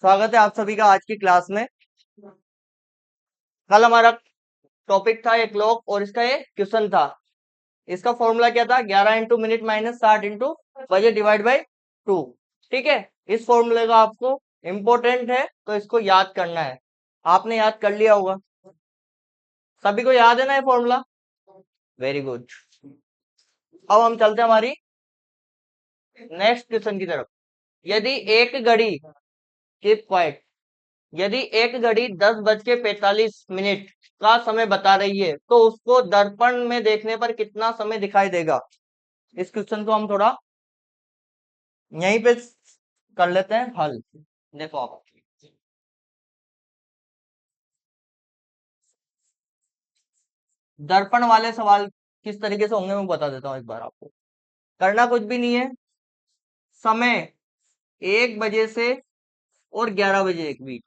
स्वागत है आप सभी का आज की क्लास में। कल हमारा टॉपिक था एक लॉग और इसका एक क्वेश्चन था। इसका फॉर्मूला क्या था? 11 इंटू मिनट माइनस 60 इंटू बजे डिवाइड बाई 2। ठीक है, इस फॉर्मूले का आपको इम्पोर्टेंट है तो इसको याद करना है। आपने याद कर लिया होगा, सभी को याद है ना ये फॉर्मूला? Very good. अब हम चलते हैं हमारी नेक्स्ट क्वेश्चन की तरफ। यदि एक घड़ी कीप क्वाइट यदि एक घड़ी 10 बज के 45 मिनट का समय बता रही है तो उसको दर्पण में देखने पर कितना समय दिखाई देगा? इस क्वेश्चन को हम थोड़ा यहीं पे कर लेते हैं हल। देखो आप, दर्पण वाले सवाल किस तरीके से होंगे मैं बता देता हूँ एक बार आपको। करना कुछ भी नहीं है, समय 1 बजे से और 11 बजे के बीच,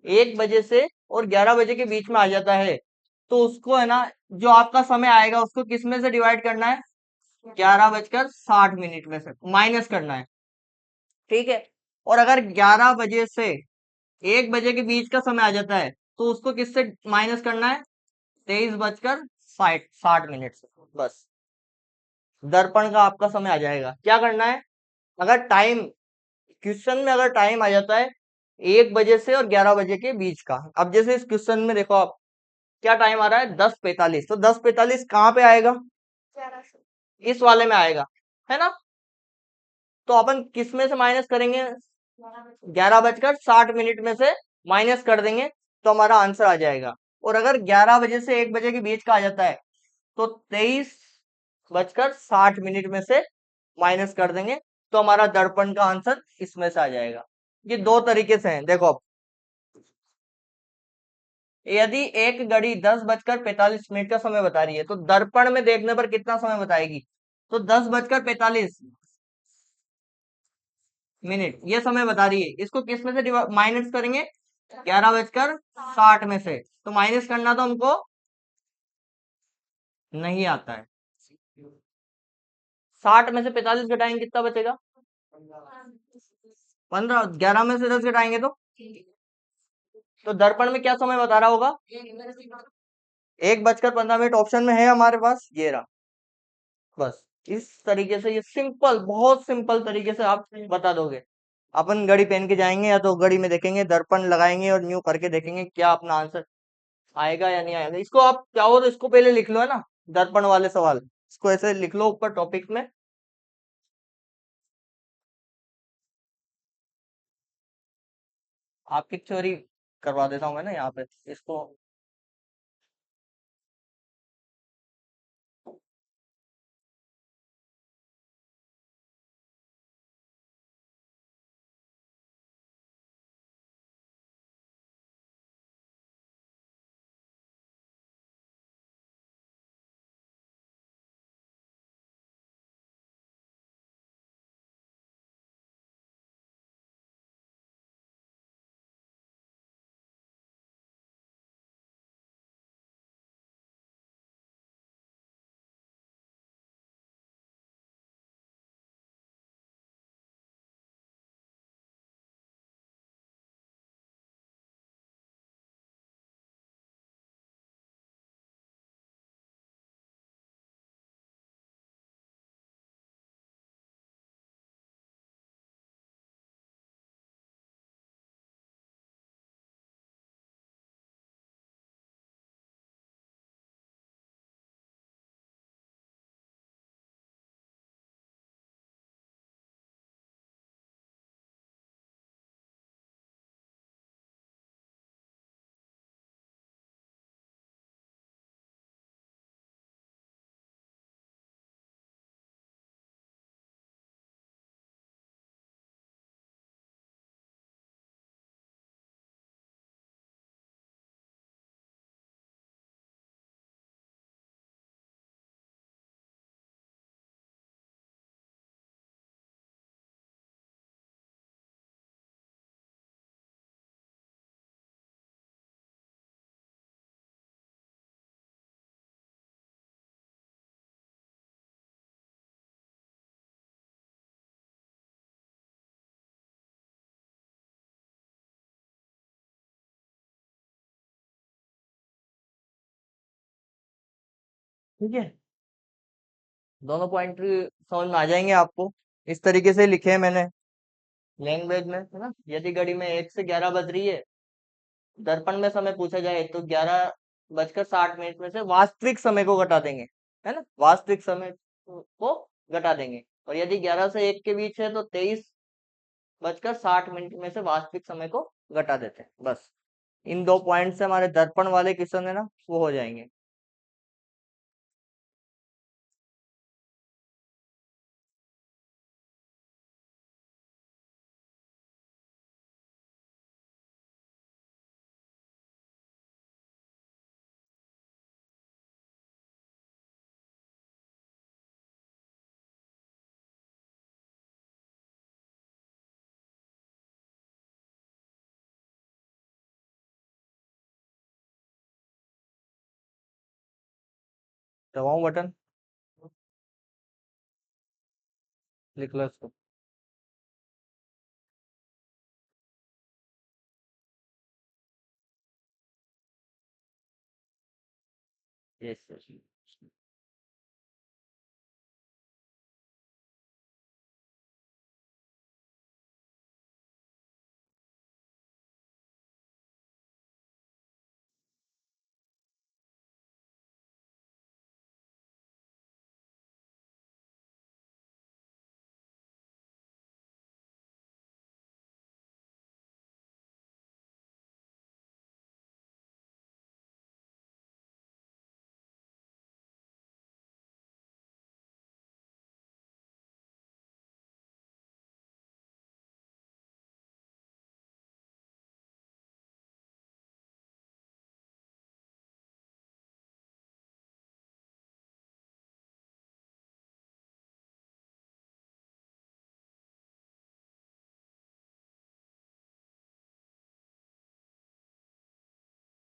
1 बजे से और 11 बजे के बीच में आ जाता है तो उसको है ना, जो आपका समय आएगा उसको किस में से डिवाइड करना है? 11 बजकर 60 मिनट में से माइनस करना है। ठीक है, और अगर 11 बजे से 1 बजे के बीच का समय आ जाता है तो उसको किससे माइनस करना है? 23 बजकर 60 मिनट से। बस दर्पण का आपका समय आ जाएगा। क्या करना है? अगर टाइम, क्वेश्चन में अगर टाइम आ जाता है 1 बजे से और 11 बजे के बीच का, अब जैसे इस क्वेश्चन में देखो आप, क्या टाइम आ रहा है? 10:45। तो 10:45 कहाँ पे आएगा? इस वाले में आएगा, है ना? तो अपन किस में से माइनस करेंगे? 11 बजकर 60 मिनट में से माइनस कर देंगे तो हमारा आंसर आ जाएगा। और अगर 11 बजे से 1 बजे के बीच का आ जाता है तो 23 बजकर 60 मिनट में से माइनस कर देंगे तो हमारा दर्पण का आंसर इसमें से आ जाएगा। ये दो तरीके से हैं। देखो अब, यदि एक घड़ी 10 बजकर 45 मिनट का समय बता रही है तो दर्पण में देखने पर कितना समय बताएगी? तो 10 बजकर 45 मिनट ये समय बता रही है, इसको किस में से माइनस करेंगे? 11 बजकर 60 में से। तो माइनस करना तो हमको नहीं आता है। 60 में से 45 घटाएंगे कितना बचेगा? 15। 11 में से 10 घटाएंगे तो दर्पण में क्या समय बता रहा होगा? 1 बजकर 15 मिनट ऑप्शन में है हमारे पास, ये रहा। बस इस तरीके से, ये सिंपल, बहुत सिंपल तरीके से आप बता दोगे। अपन घड़ी पहन के जाएंगे या तो घड़ी में देखेंगे, दर्पण लगाएंगे और न्यू करके देखेंगे क्या अपना आंसर आएगा या नहीं आएगा। इसको आप चाहो तो इसको पहले लिख लो, है ना, दर्पण वाले सवाल इसको ऐसे लिख लो ऊपर टॉपिक में। आपकी थ्योरी करवा देता हूँ मैं ना यहाँ पे इसको। ठीक है, दोनों पॉइंट समझ में आ जाएंगे आपको। इस तरीके से लिखे हैं मैंने लैंग्वेज में, है ना। यदि घड़ी में 1 से 11 बज रही है, दर्पण में समय पूछा जाए तो 11 बजकर 60 मिनट में से वास्तविक समय को घटा देंगे, है ना, वास्तविक समय को घटा देंगे। और यदि 11 से 1 के बीच है तो 23 बजकर 60 मिनट में से वास्तविक समय को घटा देते हैं। बस इन 2 पॉइंट से हमारे दर्पण वाले क्वेश्चन है ना वो हो जाएंगे। दबाऊं बटन, लिख लो इसको। Yes yes.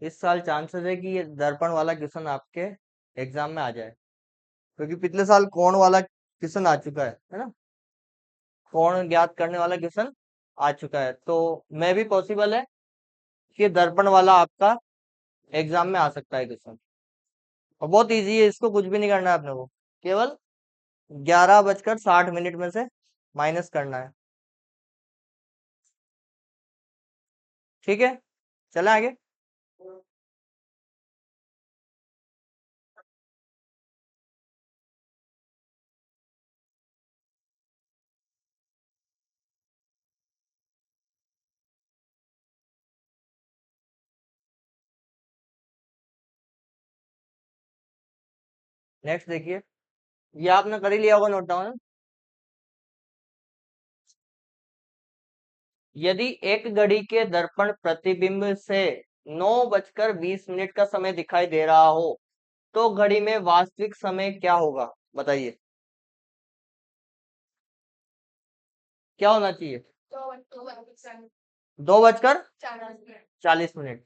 इस साल चांसेस है कि ये दर्पण वाला क्वेश्चन आपके एग्जाम में आ जाए, क्योंकि पिछले साल कोण वाला क्वेश्चन आ चुका है ना, कोण ज्ञात करने वाला क्वेश्चन आ चुका है। तो मैं भी पॉसिबल है कि दर्पण वाला आपका एग्जाम में आ सकता है क्वेश्चन। और बहुत इजी है, इसको कुछ भी नहीं करना है अपने को, केवल 11 बजकर 60 मिनट में से माइनस करना है। ठीक है, चले आगे। नेक्स्ट देखिए, ये आपने कर ही लिया होगा नोट डाउन। यदि एक घड़ी के दर्पण प्रतिबिंब से 9 बजकर 20 मिनट का समय दिखाई दे रहा हो तो घड़ी में वास्तविक समय क्या होगा, बताइए। क्या होना चाहिए? 2 बजकर 40 मिनट।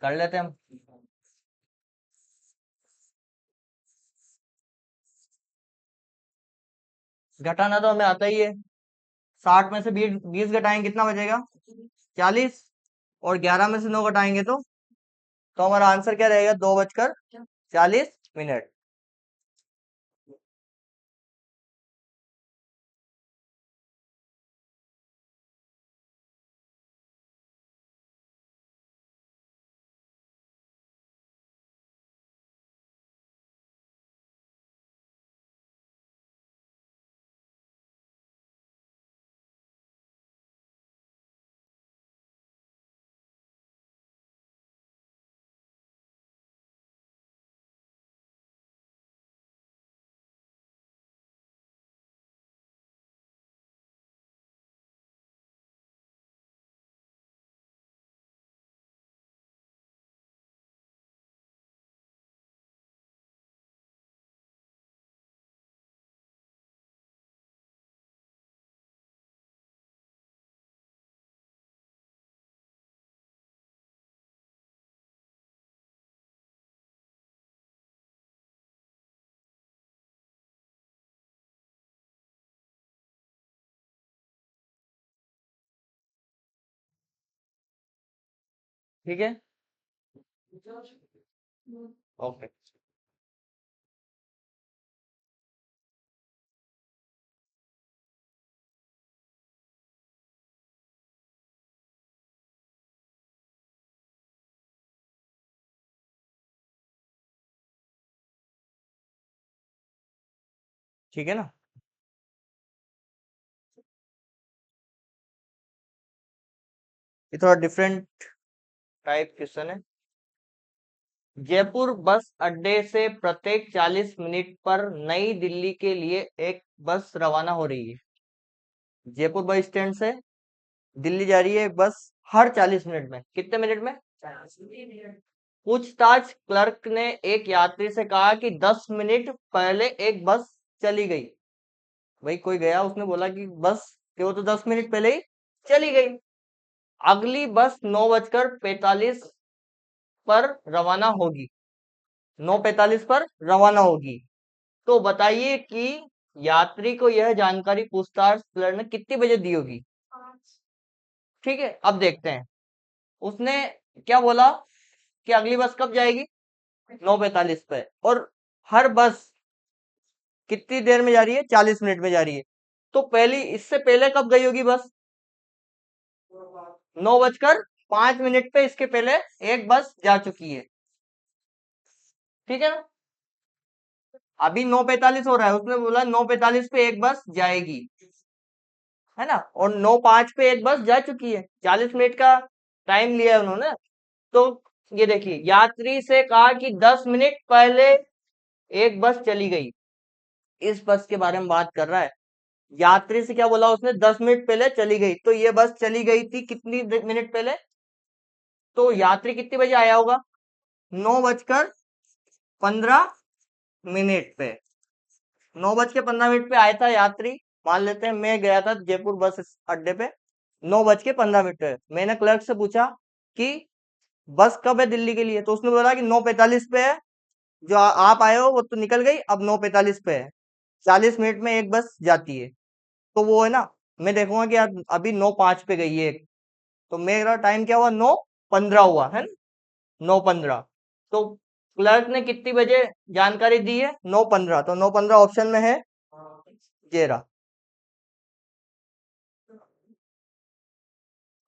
कर लेते हैं हम। घटाना तो हमें आता ही है। 60 में से 20 घटाएंगे कितना बचेगा? 40। और 11 में से 9 घटाएंगे तो हमारा आंसर क्या रहेगा? 2 बजकर 40 मिनट। ठीक है, ओके। ठीक है ना। ये थोड़ा डिफरेंट टाइप क्वेश्चन है। जयपुर बस अड्डे से प्रत्येक 40 मिनट पर नई दिल्ली के लिए एक बस रवाना हो रही है। जयपुर बस स्टैंड से दिल्ली जा रही है एक बस हर 40 मिनट में। कितने मिनट में? 40 मिनट। पूछताछ क्लर्क ने एक यात्री से कहा कि 10 मिनट पहले एक बस चली गई। भाई कोई गया, उसने बोला कि बस कि वो तो 10 मिनट पहले ही चली गई। अगली बस 9:45 पर रवाना होगी। 9:45 पर रवाना होगी। तो बताइए कि यात्री को यह जानकारी पूछताछ क्लर्क ने कितनी बजे दी होगी? ठीक है, अब देखते हैं। उसने क्या बोला कि अगली बस कब जाएगी? 9:45 पे। और हर बस कितनी देर में जा रही है? 40 मिनट में जा रही है। तो पहली इससे पहले कब गई होगी बस? 9:05 पे इसके पहले एक बस जा चुकी है। ठीक है ना। अभी 9:45 हो रहा है, उसने बोला 9:45 पे एक बस जाएगी, है ना। और 9:05 पे एक बस जा चुकी है, 40 मिनट का टाइम लिया है उन्होंने। तो ये देखिए, यात्री से कहा कि 10 मिनट पहले एक बस चली गई। इस बस के बारे में बात कर रहा है। यात्री से क्या बोला उसने? 10 मिनट पहले चली गई। तो ये बस चली गई थी कितनी मिनट पहले? तो यात्री कितने बजे आया होगा? 9:15 पे। 9:15 पे आया था यात्री। मान लेते हैं मैं गया था जयपुर बस अड्डे पे 9:15 पे। मैंने क्लर्क से पूछा कि बस कब है दिल्ली के लिए? तो उसने बोला कि 9:45 पे है। जो आप आए हो वो तो निकल गई, अब 9:45 पे है। 40 मिनट में एक बस जाती है। तो वो है ना, मैं देखूंगा कि यार अभी 9:05 पे गई है। तो मेरा टाइम क्या हुआ? 9:15 हुआ है ना। 9:15। तो क्लर्क ने कितनी बजे जानकारी दी है? 9:15। तो 9:15 ऑप्शन में है ये रहा।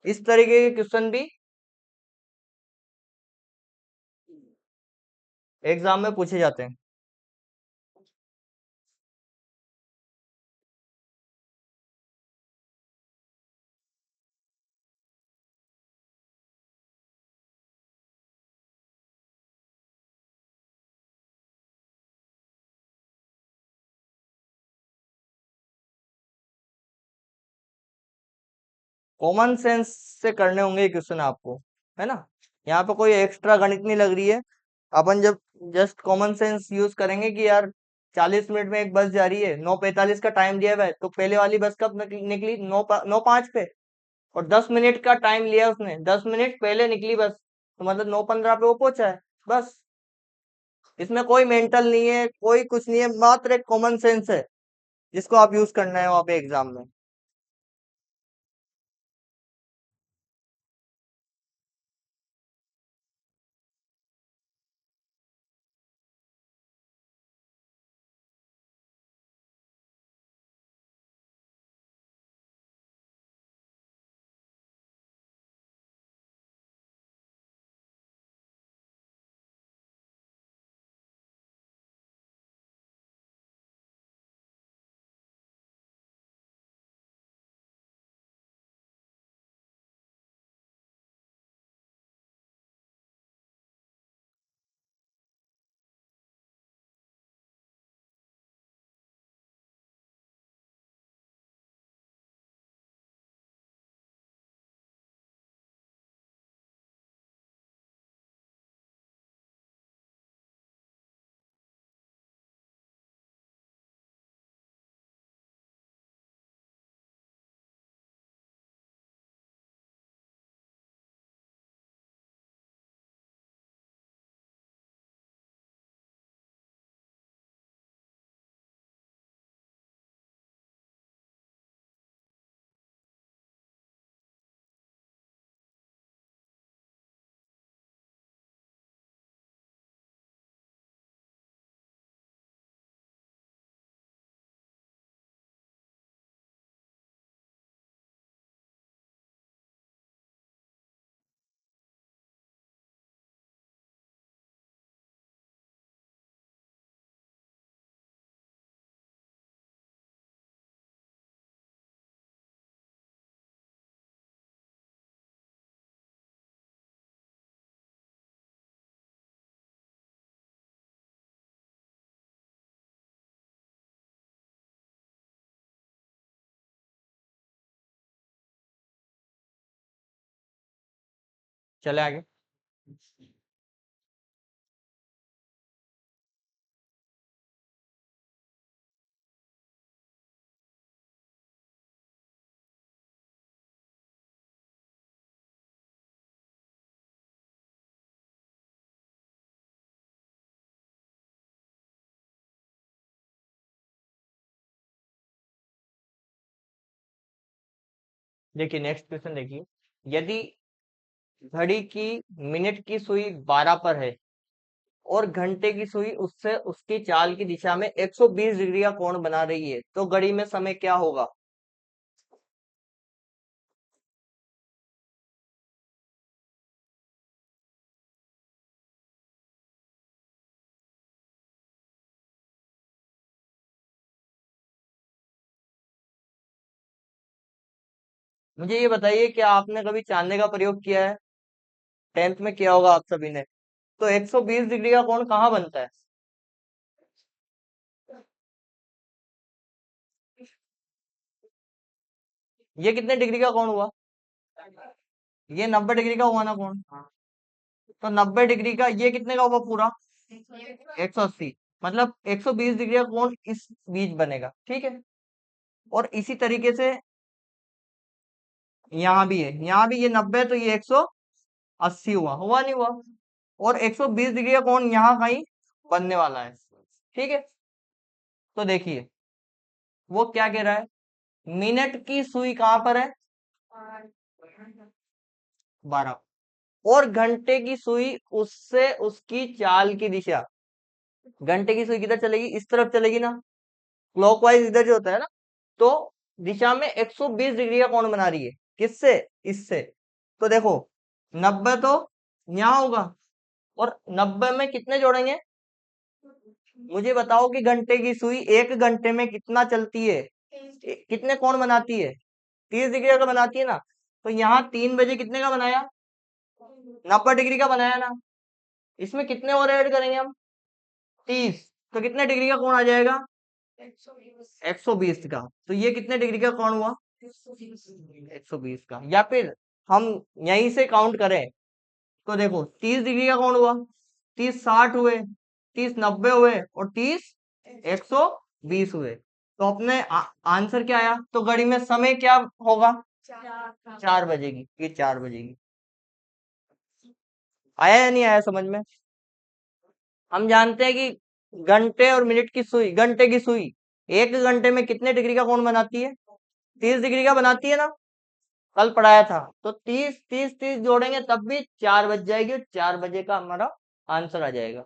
इस तरीके के क्वेश्चन भी एग्जाम में पूछे जाते हैं। कॉमन सेंस से करने होंगे ये क्वेश्चन आपको, है ना। यहाँ पे कोई एक्स्ट्रा गणित नहीं लग रही है। अपन जब जस्ट कॉमन सेंस यूज करेंगे कि यार 40 मिनट में एक बस जा रही है, 9:45 का टाइम दिया हुआ है, तो पहले वाली बस कब निकली? 9:05 पे। और 10 मिनट का टाइम लिया उसने, 10 मिनट पहले निकली बस, तो मतलब 9:15 पे वो पहुंचा है। बस, इसमें कोई मेंटल नहीं है, कोई कुछ नहीं है, मात्र एक कॉमन सेंस है जिसको आप यूज करना है वहां पे एग्जाम में। चले आगे। देखिए नेक्स्ट क्वेश्चन देखिए, यदि घड़ी की मिनट की सुई 12 पर है और घंटे की सुई उससे उसकी चाल की दिशा में 120 डिग्री का कोण बना रही है, तो घड़ी में समय क्या होगा? मुझे ये बताइए कि आपने कभी चांदे का प्रयोग किया है? 10th में किया होगा आप सभी ने। तो 120 डिग्री का कोण कहाँ बनता है? ये कितने डिग्री का कोण हुआ? ये 90 डिग्री का हुआ ना कोण? तो 90 डिग्री का ये कितने का होगा पूरा? 180। मतलब 120 डिग्री का कोण इस बीच बनेगा, ठीक है। और इसी तरीके से यहाँ भी है, यहाँ भी ये 90, तो ये 180 हुआ, हुआ नहीं हुआ? और 120 डिग्री का कोण यहाँ कहीं बनने वाला है, ठीक है। तो देखिए वो क्या कह रहा है, मिनट की सुई कहाँ पर है? 12। और घंटे की सुई उससे उसकी चाल की दिशा, घंटे की सुई किधर चलेगी? इस तरफ चलेगी ना, क्लॉकवाइज इधर जो होता है ना, तो दिशा में 120 डिग्री का कोण बना रही है। किससे? इससे। तो देखो 90 तो यहाँ होगा, और 90 में कितने जोड़ेंगे? मुझे बताओ कि घंटे की सुई 1 घंटे में कितना चलती है, कितने कोण बनाती है? 30 डिग्री का बनाती है ना। तो यहाँ 3 बजे कितने का बनाया? 90 डिग्री का बनाया ना। इसमें कितने और ऐड करेंगे हम? 30। तो कितने डिग्री का कोण आ जाएगा? 120 का। तो ये कितने डिग्री का कोण हुआ? 120 का। या फिर हम यहीं से काउंट करें, तो देखो 30 डिग्री का कोण हुआ, 30 60 हुए, 30 90 हुए, और 30 120 हुए। तो अपने आंसर क्या आया? तो घड़ी में समय क्या होगा? 4 बजे की, ये 4 बजे की। आया या नहीं आया समझ में? हम जानते हैं कि घंटे और मिनट की सुई, घंटे की सुई 1 घंटे में कितने डिग्री का कोण बनाती है? 30 डिग्री का बनाती है ना। कल पढ़ाया था। तो 30 30 30 जोड़ेंगे तब भी 4 बज जाएगी, और 4 बजे का हमारा आंसर आ जाएगा।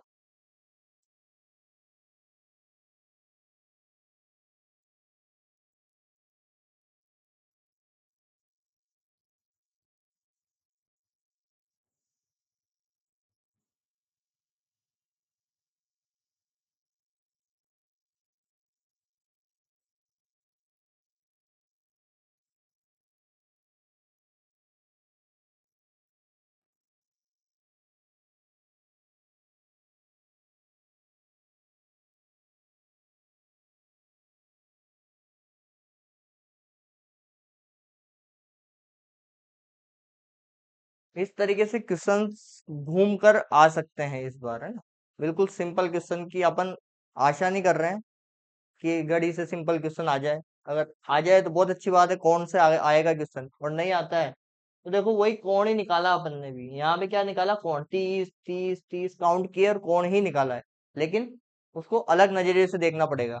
इस तरीके से क्वेश्चन घूम कर आ सकते हैं इस बार, है ना। बिल्कुल सिंपल क्वेश्चन की अपन आशा नहीं कर रहे हैं कि घड़ी से सिंपल क्वेश्चन आ जाए। अगर आ जाए तो बहुत अच्छी बात है, कौन से आएगा क्वेश्चन। और नहीं आता है तो देखो वही कोण ही निकाला अपन ने भी। यहाँ पे क्या निकाला? कोण। 30 30 30 काउंट किए और कोण ही निकाला है, लेकिन उसको अलग नजरिए से देखना पड़ेगा।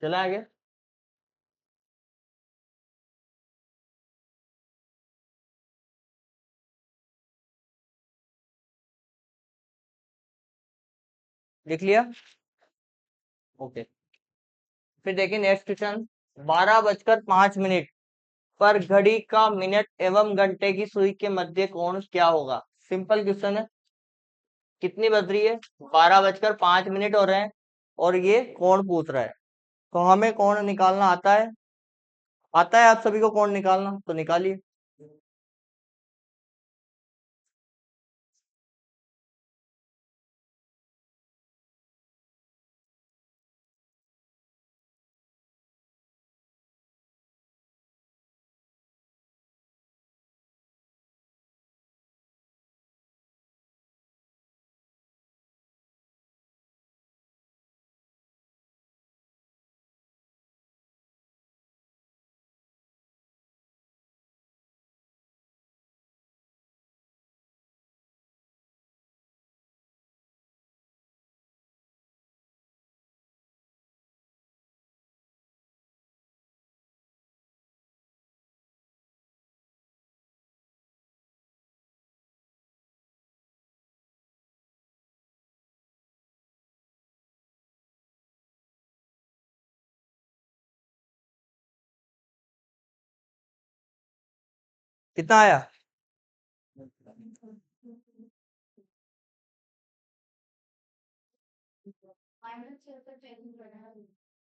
चला आगे। लिख लिया? ओके। फिर देखिए नेक्स्ट क्वेश्चन। 12:05 पर घड़ी का मिनट एवं घंटे की सुई के मध्य कोण क्या होगा? सिंपल क्वेश्चन है। कितनी बज रही है? 12:05 हो रहे हैं और ये कोण पूछ रहा है, तो हमें कोण निकालना आता है। आता है आप सभी को कोण निकालना? तो निकालिए। कितना आया?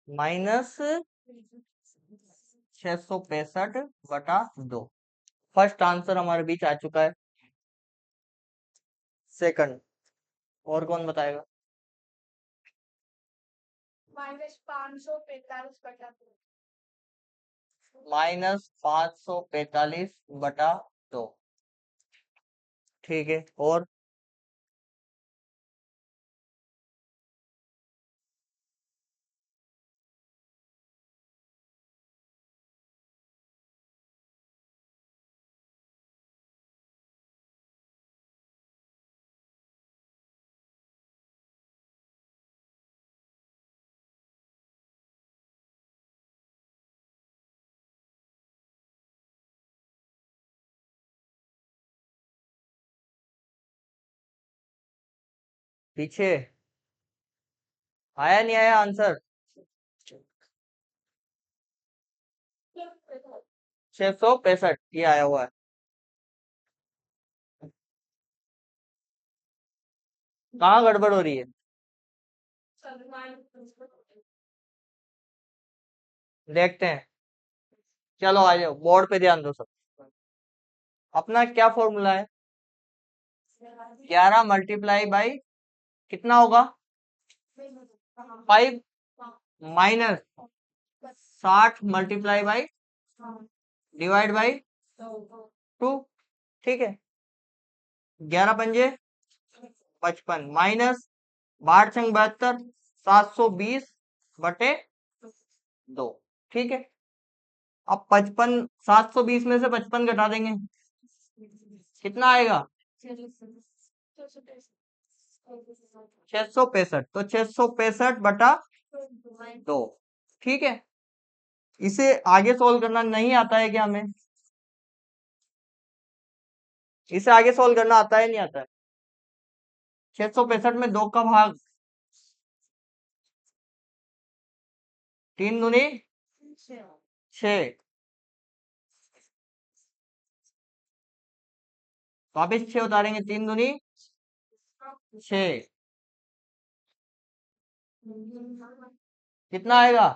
-665/2। फर्स्ट आंसर हमारे बीच आ चुका है। सेकंड और कौन बताएगा? -545/2। ठीक है, और पीछे आया नहीं आया आंसर? 665 ये आया हुआ है। कहाँ गड़बड़ हो रही है? देखते हैं। चलो आ जाओ, बोर्ड पे ध्यान दो सब। अपना क्या फॉर्मूला है? 11 मल्टीप्लाई बाई कितना होगा? 5 minus 60 multiply by divide by 2। ठीक है, 11 पंजे 55 माइनस 12 छंग 72, 720/2। ठीक है, अब 720 में से 55 घटा देंगे, कितना आएगा? 665। तो 665/2। ठीक है, इसे आगे सोल्व करना नहीं आता है क्या हमें? इसे आगे सोल्व करना आता है नहीं आता है? 665 में 2 का भाग, 3 दूनी 6, वापिस 6 उतारेंगे, 3 दूनी 6, कितना आएगा?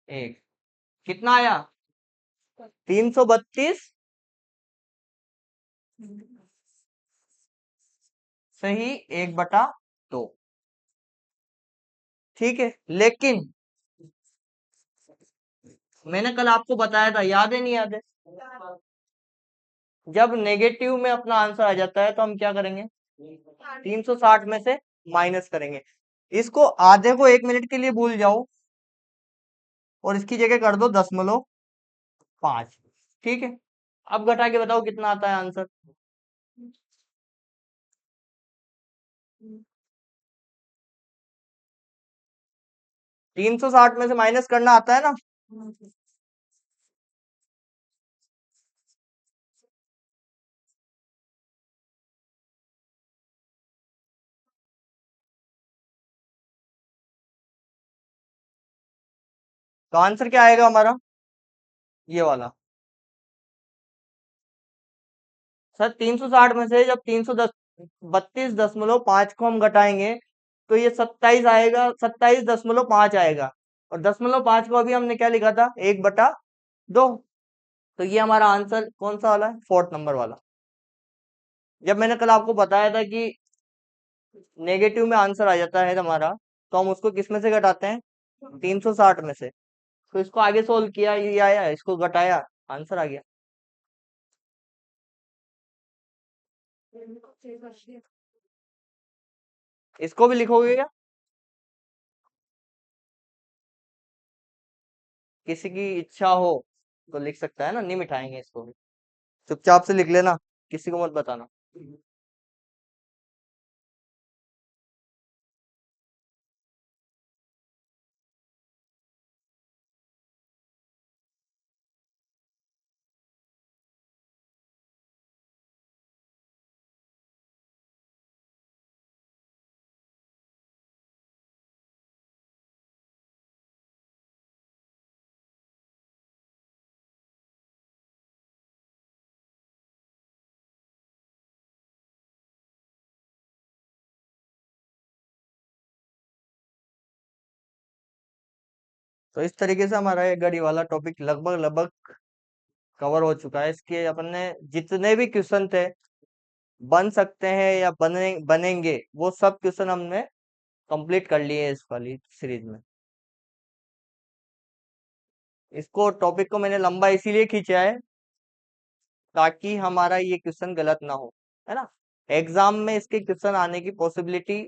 1। कितना आया? 332 सही 1/2। ठीक है, लेकिन मैंने कल आपको बताया था, याद है नहीं याद है? जब नेगेटिव में अपना आंसर आ जाता है तो हम क्या करेंगे? 360 में से माइनस करेंगे। इसको आधे को 1 मिनट के लिए भूल जाओ और इसकी जगह कर दो 0.5। ठीक है, अब घटा के बताओ कितना आता है आंसर? 360 में से माइनस करना आता है ना? तो आंसर क्या आएगा हमारा, ये वाला। सर 360 में से जब 332.5 को हम घटाएंगे तो ये 27 आएगा, 27.5 आएगा। और 0.5 को अभी हमने क्या लिखा था, 1/2। तो ये हमारा आंसर कौन सा वाला है, फोर्थ नंबर वाला। जब मैंने कल आपको बताया था कि नेगेटिव में आंसर आ जाता है हमारा, तो हम उसको किस में से घटाते हैं, 360 में से। तो इसको आगे सोल्व किया, ये आया, इसको घटाया, आंसर आ गया। इसको भी लिखोगे क्या, किसी की इच्छा हो तो लिख सकता है ना, नहीं मिटाएंगे इसको भी। चुपचाप से लिख लेना, किसी को मत बताना। तो इस तरीके से हमारा ये गड़ी वाला टॉपिक लगभग लगभग कवर हो चुका है। इसके अपन ने जितने भी क्वेश्चन थे बन सकते हैं या बनेंगे, वो सब क्वेश्चन हमने कंप्लीट कर लिए इस वाली सीरीज में। इसको टॉपिक को मैंने लंबा इसीलिए खींचा है ताकि हमारा ये क्वेश्चन गलत ना हो, है ना। एग्जाम में इसके क्वेश्चन आने की पॉसिबिलिटी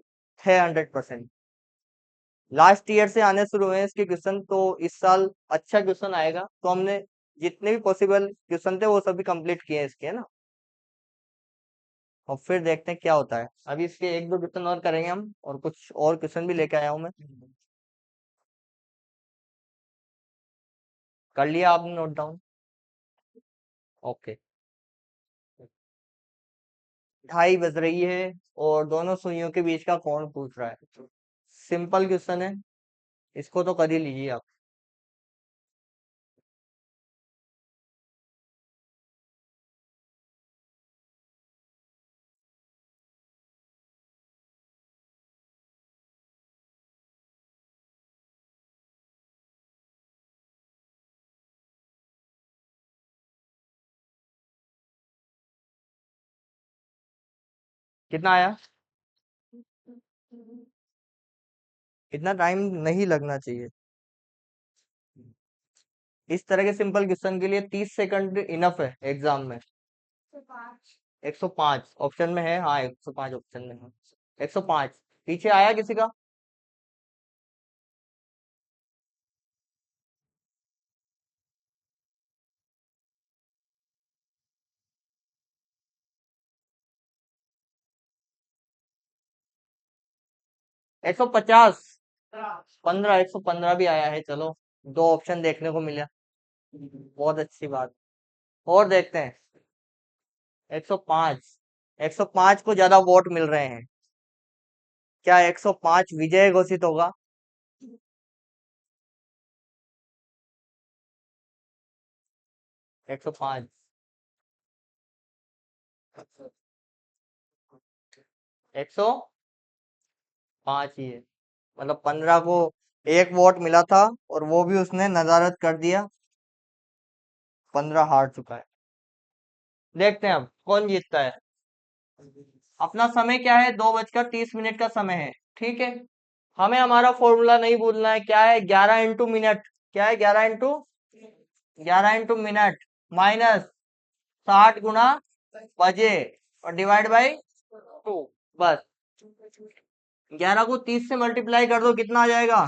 है 100%। लास्ट ईयर से आने शुरू हुए हैं इसके क्वेश्चन, तो इस साल अच्छा क्वेश्चन आएगा। तो हमने जितने भी पॉसिबल क्वेश्चन थे वो सभी कंप्लीट किए हैं इसके, है ना। और फिर देखते हैं क्या होता है। अभी इसके एक दो क्वेश्चन और करेंगे हम, और कुछ और क्वेश्चन भी लेके आया हूं मैं। कर लिया आपने नोट डाउन, ओके। 2:30 बज रही है और दोनों सुइयों के बीच का कोण पूछ रहा है। सिंपल क्वेश्चन है, इसको तो कर ही लीजिए आप। कितना आया, इतना टाइम नहीं लगना चाहिए। इस तरह के सिंपल क्वेश्चन के लिए 30 सेकंड इनफ है एग्जाम में। 105 ऑप्शन में है, हाँ 105 ऑप्शन में है। 105 पीछे आया किसी का, 150, 15, 115 भी आया है, चलो। दो ऑप्शन देखने को मिला, बहुत अच्छी बात। और देखते हैं, 105, 105 को ज्यादा वोट मिल रहे हैं, क्या 105 विजय घोषित होगा। 105, 105 ही है, मतलब 15 को एक वोट मिला था और वो भी उसने नजारत कर दिया, 15 हार चुका है। देखते हैं अब कौन जीतता है। अपना समय क्या है, 2:30 का समय है, ठीक है। हमें हमारा फॉर्मूला नहीं भूलना है, क्या है, 11 × मिनट। क्या है, 11 × मिनट माइनस 60 × बजे और डिवाइड बाई 2। बस 11 को 30 से मल्टीप्लाई कर दो, कितना आ जाएगा,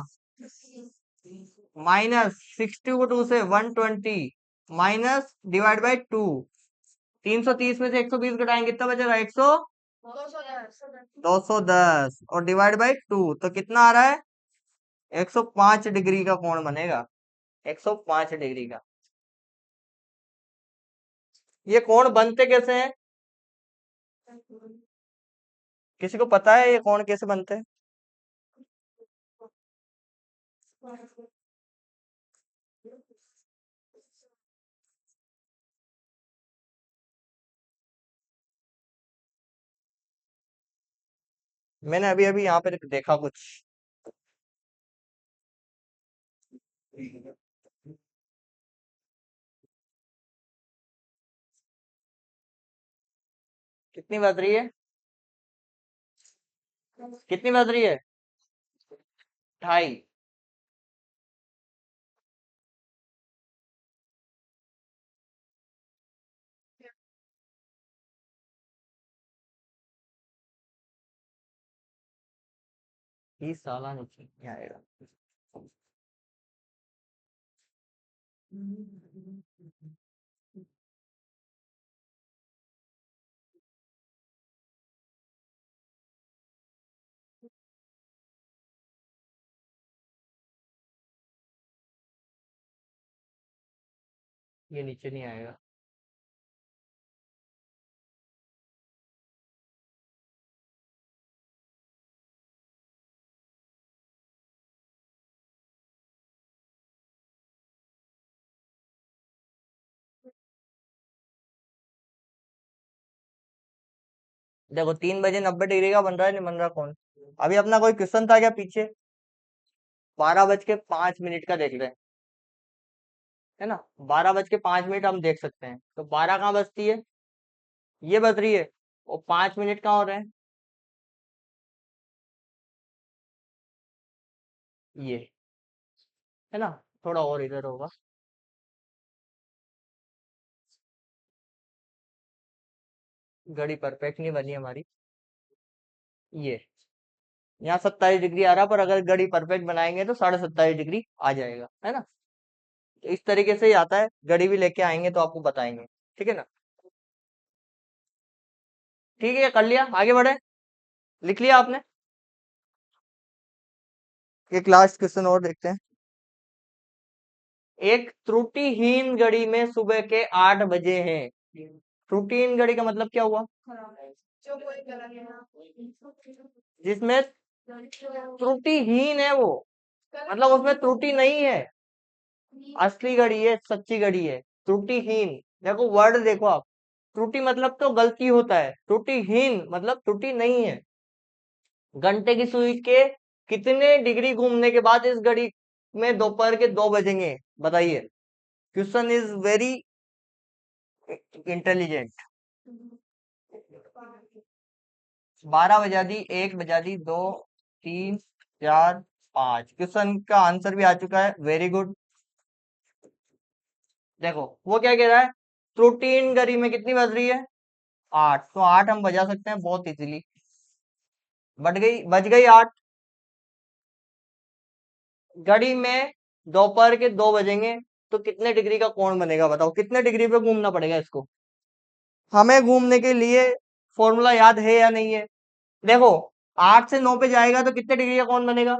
-60 को 2 से 120 माइनस डिवाइड बाई 2। 330 में से 120 घटाएंगे, कितना बचेगा, 210 और डिवाइड बाई 2, तो कितना आ रहा है, 105 डिग्री का कोण बनेगा, 105 डिग्री का। ये कोण बनते कैसे हैं, किसी को पता है ये कोण कैसे बनते हैं। मैंने अभी अभी यहाँ पे देखा कुछ। कितनी बज रही है? कितनी बज रही है? 2:30। ये साला नीचे नहीं आएगा। ये नीचे नहीं आएगा। देखो 3 बजे 90 डिग्री का बन रहा है, नहीं बन रहा कौन? अभी अपना कोई क्वेश्चन था क्या पीछे? 12:05 का देख रहे हैं, है ना? 12:05 हम देख सकते हैं, तो 12 कहाँ बजती है? ये बज रही है। और 5 मिनट कहाँ हो रहे हैं? ये, है ना? थोड़ा और इधर होगा। घड़ी परफेक्ट नहीं बनी हमारी। ये यहाँ 27 डिग्री आ रहा, पर अगर घड़ी परफेक्ट बनाएंगे तो 27.5 डिग्री आ जाएगा, है ना? तो इस तरीके से ही आता है, घड़ी भी लेके आएंगे तो आपको बताएंगे। ठीक है ना? ठीक है, कर लिया, आगे बढ़े। लिख लिया आपने? एक लास्ट क्वेश्चन और देखते हैं। एक त्रुटिहीन घड़ी में सुबह के 8 बजे हैं। त्रुटिहीन घड़ी का मतलब क्या हुआ? जिसमें त्रुटिहीन है वो, मतलब उसमें त्रुटि नहीं है। असली घड़ी है, सच्ची घड़ी है। त्रुटिहीन, देखो वर्ड देखो आप। त्रुटि मतलब तो गलती होता है, त्रुटिहीन मतलब त्रुटि नहीं है। घंटे की सुई के कितने डिग्री घूमने के बाद इस घड़ी में दोपहर के 2 बजेंगे? बताइए। Question is very intelligent. 12 बजा दी, 1 बजा दी, 2, 3, 4, 5। क्वेश्चन का आंसर भी आ चुका है, वेरी गुड। देखो वो क्या कह रहा है, प्रोटीन घड़ी में कितनी बज रही है? 8, तो 8 हम बजा सकते हैं बहुत इजीली। बज गई 8। घड़ी में दोपहर के 2 बजेंगे, तो कितने डिग्री का कोण बनेगा? बताओ कितने डिग्री पे घूमना पड़ेगा इसको? हमें घूमने के लिए फॉर्मूला याद है या नहीं है? देखो 8 से 9 पे जाएगा तो कितने डिग्री का कोण बनेगा?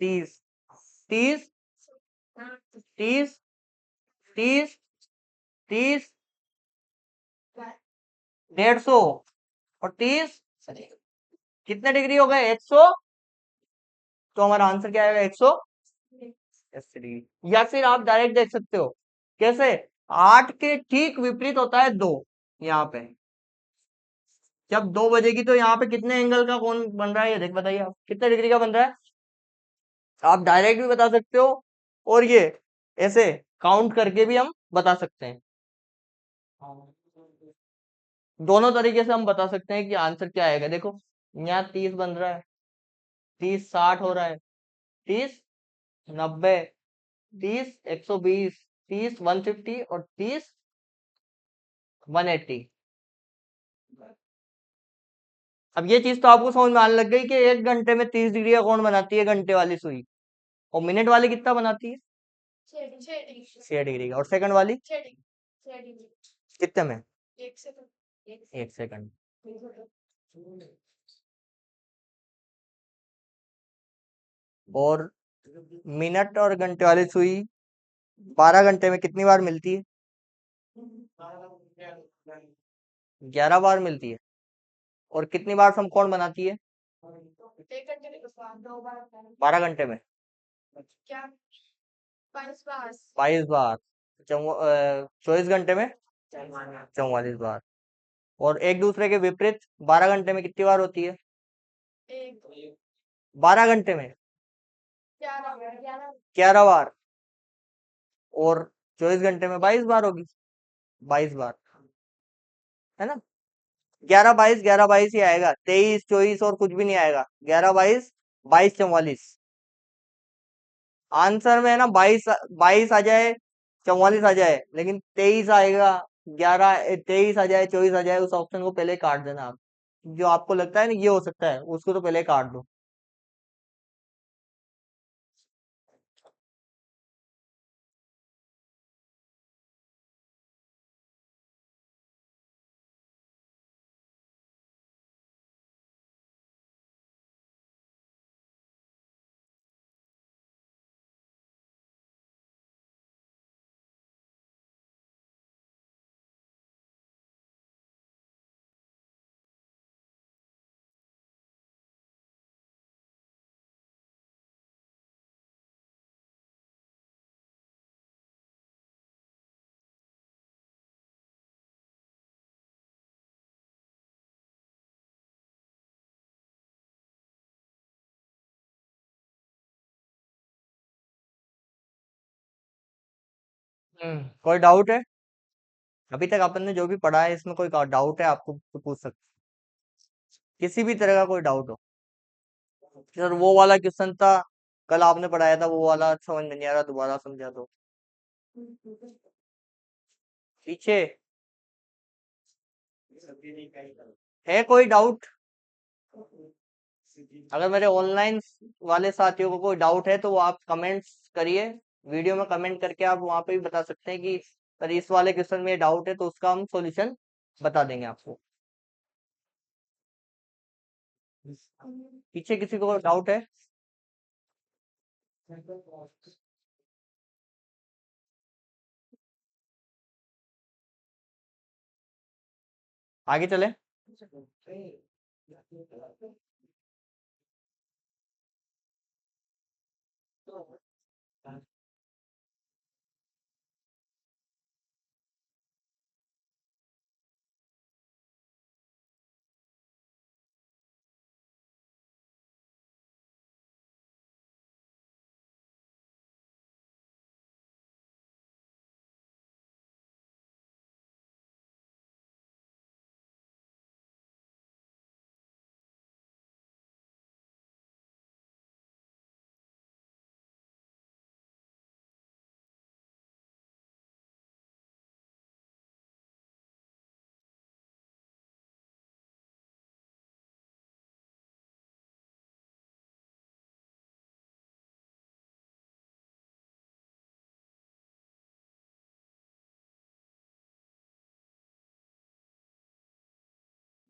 30। 30, 30, 30, 30, 150 और 30, कितने डिग्री हो गए? 100। तो हमारा आंसर क्या आएगा? 180 डिग्री। या फिर आप डायरेक्ट देख सकते हो। कैसे? 8 के ठीक विपरीत होता है 2। यहाँ पे जब 2 बजेगी तो यहाँ पे कितने एंगल का कोण बन रहा है? ये देख, बताइए आप कितने डिग्री का बन रहा है। आप डायरेक्ट भी बता सकते हो, और ये ऐसे काउंट करके भी हम बता सकते हैं। दोनों तरीके से हम बता सकते हैं कि आंसर क्या आएगा। देखो यहाँ 30 बन रहा है, 30 60 हो रहा है, 30 90, 30 120, 30 150 और 30 180। अब ये चीज तो आपको समझ में आने लग गई कि 1 घंटे में 30 डिग्री का कोण बनाती है घंटे वाली सुई, और मिनट वाली कितना बनाती है? 6 डिग्री का। और सेकंड वाली कितने में? 1 सेकंड। और मिनट और घंटे वाली सुई 12 घंटे में कितनी बार मिलती है? 11 बार मिलती है। और कितनी बार समकोण बनाती है? 12 घंटे में 22 बार। 24 घंटे में 44 बार। और एक दूसरे के विपरीत 12 घंटे में कितनी बार होती है? 12 घंटे में 11 बार, और 24 घंटे में 22 बार होगी, 22 बार, है ना। 11 22 11 22 ही आएगा, 23 24 और कुछ भी नहीं आएगा। 11 22 22 44, आंसर में है ना 22 आ जाए, 44 आ जाए, लेकिन 23 आएगा, 23 आ जाए, 24 आ जाए, उस ऑप्शन को पहले काट देना आप। जो आपको लगता है ना ये हो सकता है, उसको तो पहले काट दो। कोई डाउट है? अभी तक अपन ने जो भी पढ़ा है इसमें कोई डाउट है आपको तो पूछ सकते, किसी भी तरह का कोई डाउट हो। सर वो वाला क्वेश्चन था, कल आपने पढ़ाया था वो वाला, समझ में नहीं आ रहा, दोबारा समझा दो। पीछे है कोई डाउट? अगर मेरे ऑनलाइन वाले साथियों को कोई डाउट है तो वो आप कमेंट्स करिए, वीडियो में कमेंट करके आप वहां पे भी बता सकते हैं कि सर इस वाले क्वेश्चन में डाउट है, तो उसका हम सॉल्यूशन बता देंगे आपको। पीछे किसी को डाउट है? आगे चले।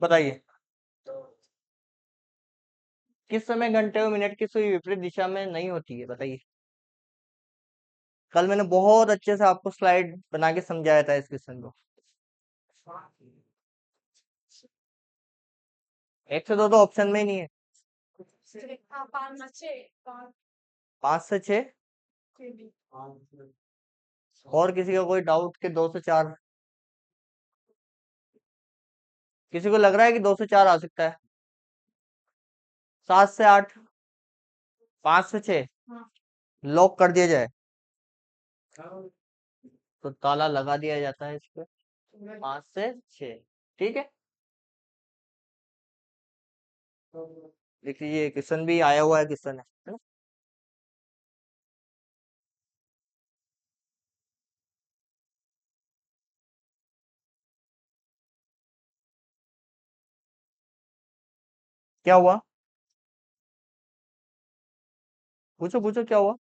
बताइए, किस समय घंटे और मिनट की सुई विपरीत दिशा में नहीं होती है, बताइए। कल मैंने बहुत अच्छे से आपको स्लाइड बना के समझाया था इस क्वेश्चन को। 1 से 2 तो ऑप्शन में ही नहीं है। 5 से 6, और किसी का कोई डाउट के 2 से 4? किसी को लग रहा है कि 2 से 4 आ सकता है? 7 से 8, 5 से 6 लॉक कर दिया जाए, तो ताला लगा दिया जाता है इस पे। 5 से 6, ठीक है। लिख लीजिए, क्वेश्चन भी आया हुआ है, क्वेश्चन है ना। क्या हुआ? पूछो पूछो, क्या हुआ?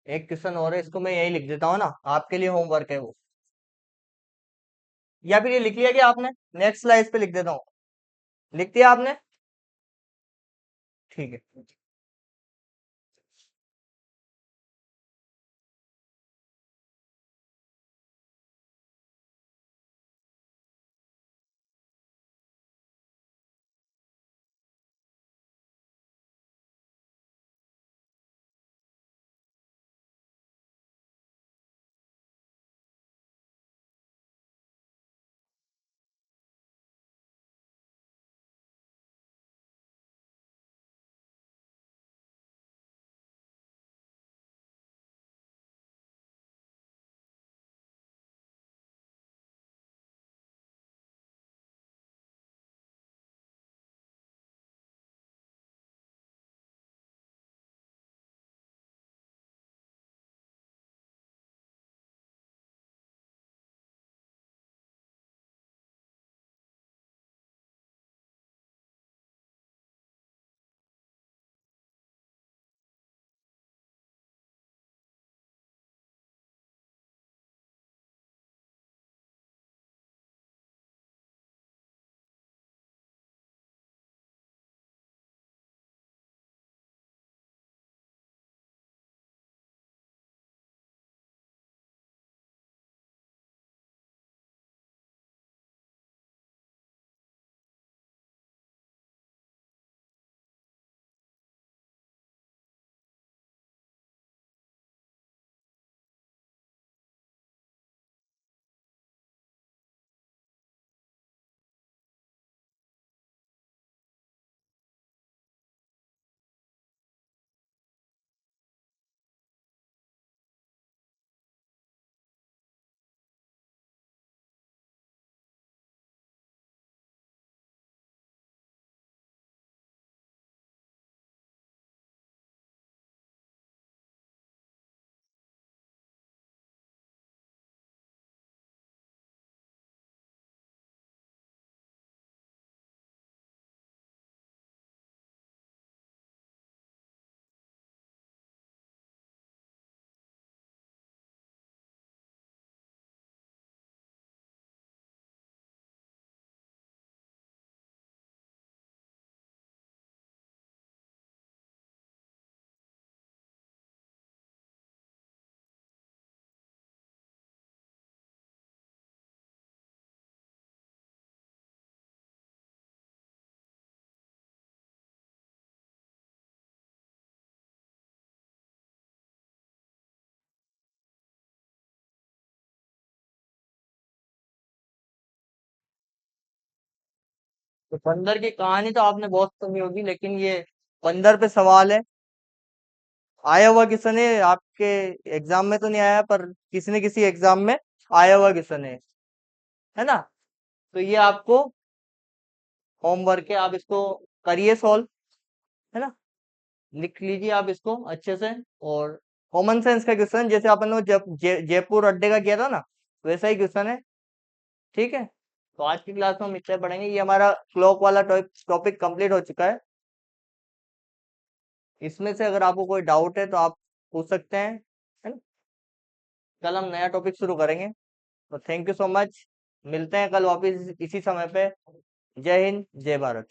एक क्वेश्चन और है, इसको मैं यही लिख देता हूँ ना, आपके लिए होमवर्क है वो। या फिर ये लिख लिया कि आपने, नेक्स्ट स्लाइड पे लिख देता हूँ। लिख दिया आपने? ठीक है। तो बंदर की कहानी तो आपने बहुत सुनी होगी, लेकिन ये बंदर पे सवाल है। आया हुआ किसने आपके एग्जाम में तो नहीं आया, पर किसी न किसी एग्जाम में आया हुआ किसने, है ना। तो ये आपको होमवर्क है, आप इसको करिए सॉल्व, है ना। लिख लीजिए आप इसको अच्छे से। और कॉमन सेंस का क्वेश्चन, जैसे अपन ने जयपुर अड्डे का किया था ना, वैसा ही क्वेश्चन है। ठीक है, तो आज की क्लास में हम इतना पढ़ेंगे। ये हमारा क्लॉक वाला टॉपिक कंप्लीट हो चुका है। इसमें से अगर आपको कोई डाउट है तो आप पूछ सकते हैं, है ना। कल हम नया टॉपिक शुरू करेंगे। तो थैंक यू सो मच, मिलते हैं कल वापस इसी समय पे। जय हिंद, जय भारत।